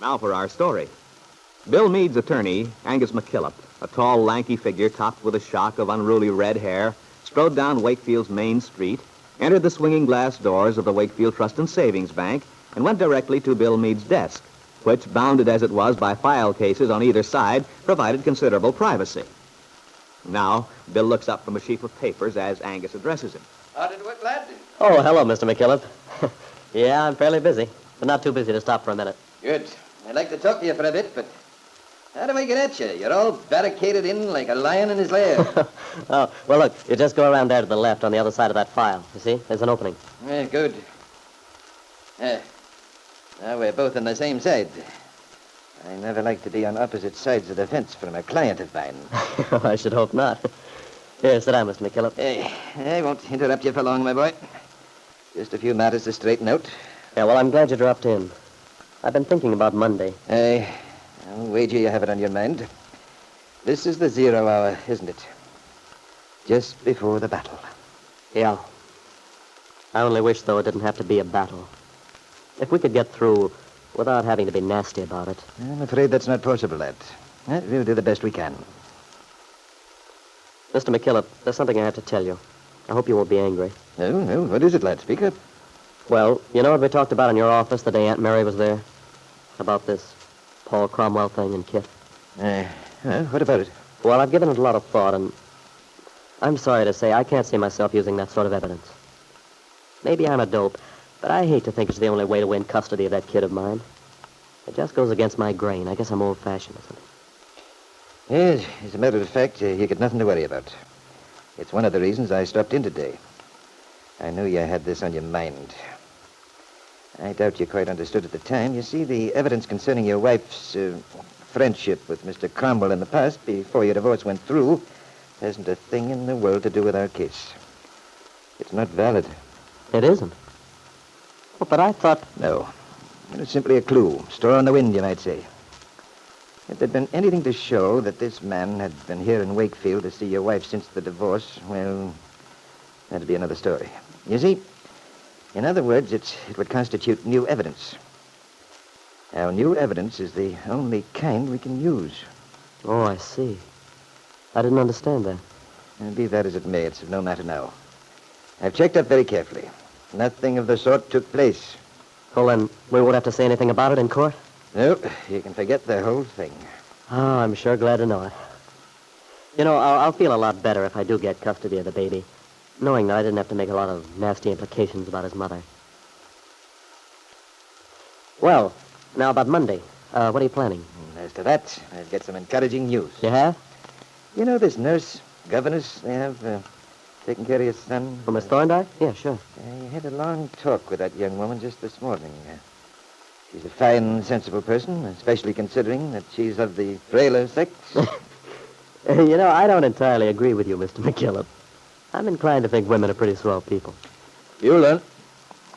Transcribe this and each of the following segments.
Now for our story. Bill Meade's attorney, Angus McKillop, a tall, lanky figure topped with a shock of unruly red hair, strode down Wakefield's main street, entered the swinging glass doors of the Wakefield Trust and Savings Bank, and went directly to Bill Meade's desk, which, bounded as it was by file cases on either side, provided considerable privacy. Now, Bill looks up from a sheaf of papers as Angus addresses him. How did it work, lad? Oh, hello, Mr. McKillop. Yeah, I'm fairly busy, but not too busy to stop for a minute. Good. I'd like to talk to you for a bit, but how do I get at you? You're all barricaded in like a lion in his lair. Oh, well, look, you just go around there to the left on the other side of that file. You see? There's an opening. Yeah, good. Now we're both on the same side. I never like to be on opposite sides of the fence from a client of mine. I should hope not. Here, sit down, Mr. McKillop. Hey, I won't interrupt you for long, my boy. Just a few matters to straighten out. Yeah, well, I'm glad you dropped in. I've been thinking about Monday. I'll wager you have it on your mind. This is the 0 hour, isn't it? Just before the battle. Yeah. I only wish, though, it didn't have to be a battle. If we could get through without having to be nasty about it. I'm afraid that's not possible, lad. We'll do the best we can. Mr. McKillop, there's something I have to tell you. I hope you won't be angry. No, what is it, lad? Speak up. Well, you know what we talked about in your office the day Aunt Mary was there? About this Paul Cromwell thing and Kit? What about it? Well, I've given it a lot of thought, and I'm sorry to say I can't see myself using that sort of evidence. Maybe I'm a dope, but I hate to think it's the only way to win custody of that kid of mine. It just goes against my grain. I guess I'm old-fashioned or something. Yes, as a matter of fact, you got nothing to worry about. It's one of the reasons I stopped in today. I knew you had this on your mind. I doubt you quite understood at the time. You see, the evidence concerning your wife's friendship with Mr. Cromwell in the past, before your divorce went through, hasn't a thing in the world to do with our case. It's not valid. It isn't? Well, but I thought... No. It's simply a clue. Straw in the wind, you might say. If there'd been anything to show that this man had been here in Wakefield to see your wife since the divorce, well, that'd be another story. You see, in other words, it would constitute new evidence. Now, new evidence is the only kind we can use. Oh, I see. I didn't understand that. And be that as it may, it's of no matter now. I've checked up very carefully. Nothing of the sort took place. Well, then, we won't have to say anything about it in court? No, you can forget the whole thing. Oh, I'm sure glad to know it. You know, I'll feel a lot better if I do get custody of the baby, knowing that I didn't have to make a lot of nasty implications about his mother. Well, now about Monday. What are you planning? As to that, I've got some encouraging news. You have? You know this nurse, governess, they have taking care of your son? From Miss Thorndyke? Yeah, sure. I had a long talk with that young woman just this morning. She's a fine, sensible person, especially considering that she's of the frailer sex. You know, I don't entirely agree with you, Mr. McKillop. I'm inclined to think women are pretty swell people. You'll learn.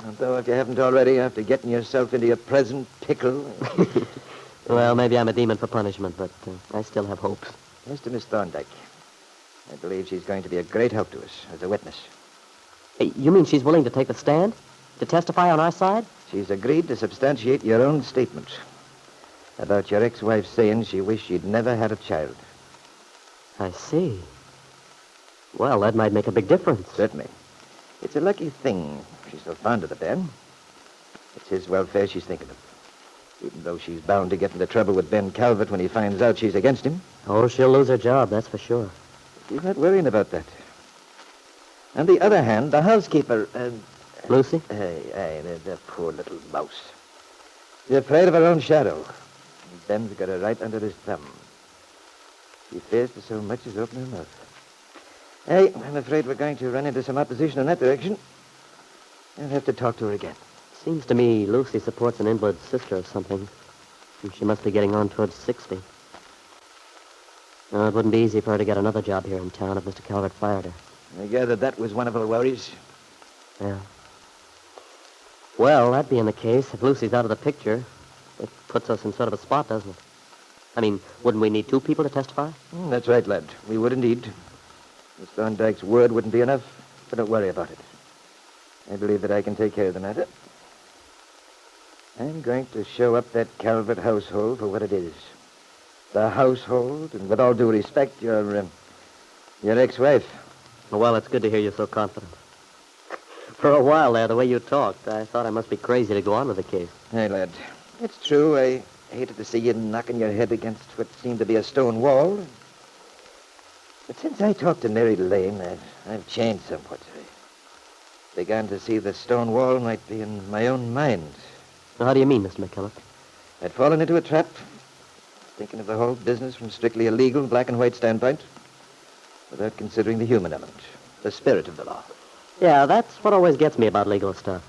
Although if you haven't already, after getting yourself into your present pickle... Well, maybe I'm a demon for punishment, but I still have hopes. As to Miss Thorndyke, I believe she's going to be a great help to us as a witness. Hey, you mean she's willing to take the stand? To testify on our side? She's agreed to substantiate your own statement about your ex-wife saying she wished she'd never had a child. I see. Well, that might make a big difference. Certainly. It's a lucky thing she's so fond of the Ben. It's his welfare she's thinking of. Even though she's bound to get into trouble with Ben Calvert when he finds out she's against him. Oh, she'll lose her job, that's for sure. She's not worrying about that. On the other hand, the housekeeper... Lucy? Hey, the poor little mouse. She's afraid of her own shadow. And Ben's got her right under his thumb. She fears to so much as open her mouth. Hey, I'm afraid we're going to run into some opposition in that direction. I'll have to talk to her again. Seems to me Lucy supports an invalid sister or something. And she must be getting on towards 60. No, it wouldn't be easy for her to get another job here in town if Mr. Calvert fired her. I gather that was one of her worries. Yeah. Well, that being the case, if Lucy's out of the picture, it puts us in sort of a spot, doesn't it? I mean, wouldn't we need two people to testify? That's right, lad. We would indeed. Miss Thorndyke's word wouldn't be enough, but don't worry about it. I believe that I can take care of the matter. I'm going to show up that Calvert household for what it is. The household, and with all due respect, your ex-wife. Well, it's good to hear you so confident. For a while there, the way you talked, I thought I must be crazy to go on with the case. Hey, lad, it's true. I hated to see you knocking your head against what seemed to be a stone wall. But since I talked to Mary Lane, I've changed somewhat. I began to see the stone wall might be in my own mind. How do you mean, Mr. McKillop? I'd fallen into a trap, thinking of the whole business from strictly a legal, black and white standpoint, without considering the human element, the spirit of the law. Yeah, that's what always gets me about legal stuff.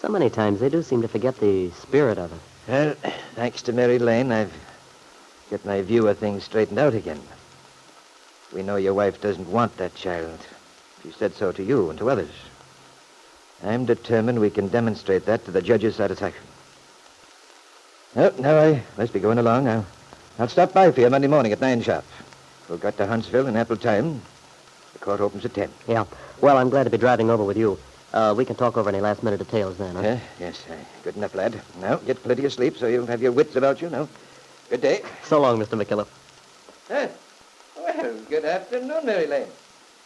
So many times they do seem to forget the spirit of it. Well, thanks to Mary Lane, I've got my view of things straightened out again. We know your wife doesn't want that child. She said so to you and to others. I'm determined we can demonstrate that to the judge's satisfaction. Well, now I must be going along. I'll stop by for you Monday morning at 9 sharp. We'll get to Huntsville in ample time. The court opens at 10. Yeah. Well, I'm glad to be driving over with you. We can talk over any last-minute details then, huh? Yes. Good enough, lad. Now, get plenty of sleep so you'll have your wits about you. Now, good day. So long, Mr. McKillop. Well, good afternoon, Mary Lane.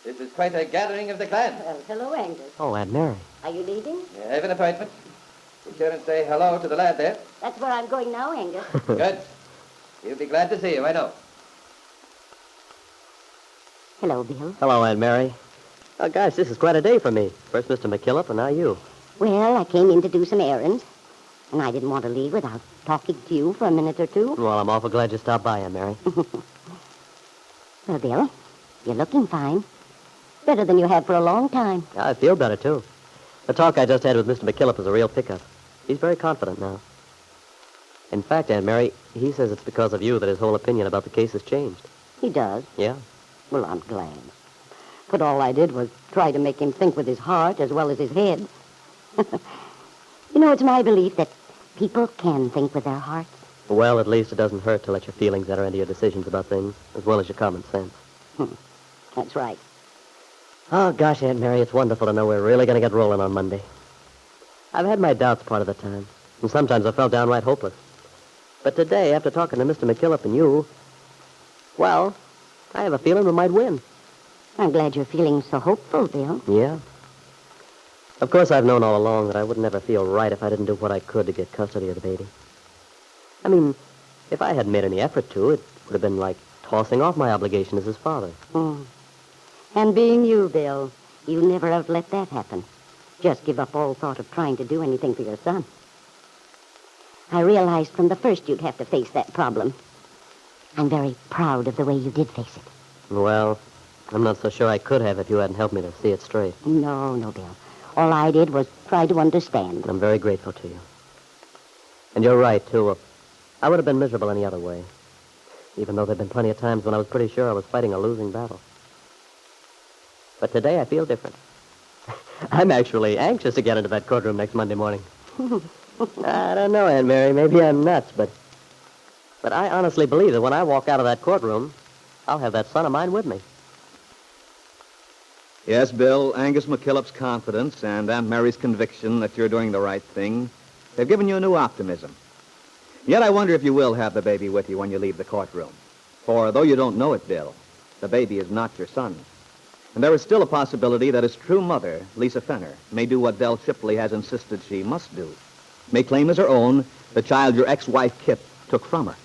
This is quite a gathering of the clan. Well, hello, Angus. Oh, Aunt Mary. Are you leaving? I have an appointment. Be sure and say hello to the lad there. That's where I'm going now, Angus. Good. He'll be glad to see you, I know. Hello, Bill. Hello, Aunt Mary. Oh, gosh, this is quite a day for me. First Mr. McKillop, and now you. Well, I came in to do some errands, and I didn't want to leave without talking to you for a minute or two. Well, I'm awful glad you stopped by, Aunt Mary. Well, Bill, you're looking fine. Better than you have for a long time. I feel better, too. The talk I just had with Mr. McKillop is a real pickup. He's very confident now. In fact, Aunt Mary, he says it's because of you that his whole opinion about the case has changed. He does. Yeah. Well, I'm glad. But all I did was try to make him think with his heart as well as his head. You know, it's my belief that people can think with their hearts. Well, at least it doesn't hurt to let your feelings enter into your decisions about things, as well as your common sense. That's right. Oh, gosh, Aunt Mary, it's wonderful to know we're really going to get rolling on Monday. I've had my doubts part of the time, and sometimes I felt downright hopeless. But today, after talking to Mr. McKillop and you, well, I have a feeling we might win. I'm glad you're feeling so hopeful, Bill. Yeah. Of course, I've known all along that I would never feel right if I didn't do what I could to get custody of the baby. I mean, if I hadn't made any effort to, it would have been like tossing off my obligation as his father. And being you, Bill, you never have let that happen. Just give up all thought of trying to do anything for your son. I realized from the first you'd have to face that problem. I'm very proud of the way you did face it. Well, I'm not so sure I could have if you hadn't helped me to see it straight. No, Bill. All I did was try to understand. I'm very grateful to you. And you're right, too. I would have been miserable any other way, even though there have been plenty of times when I was pretty sure I was fighting a losing battle. But today I feel different. I'm actually anxious to get into that courtroom next Monday morning. I don't know, Aunt Mary. Maybe I'm nuts, but I honestly believe that when I walk out of that courtroom, I'll have that son of mine with me. Yes, Bill, Angus McKillop's confidence and Aunt Mary's conviction that you're doing the right thing, they've given you a new optimism. Yet I wonder if you will have the baby with you when you leave the courtroom. For though you don't know it, Bill, the baby is not your son. And there is still a possibility that his true mother, Lisa Fenner, may do what Dell Shipley has insisted she must do. May claim as her own the child your ex-wife, Kip, took from her.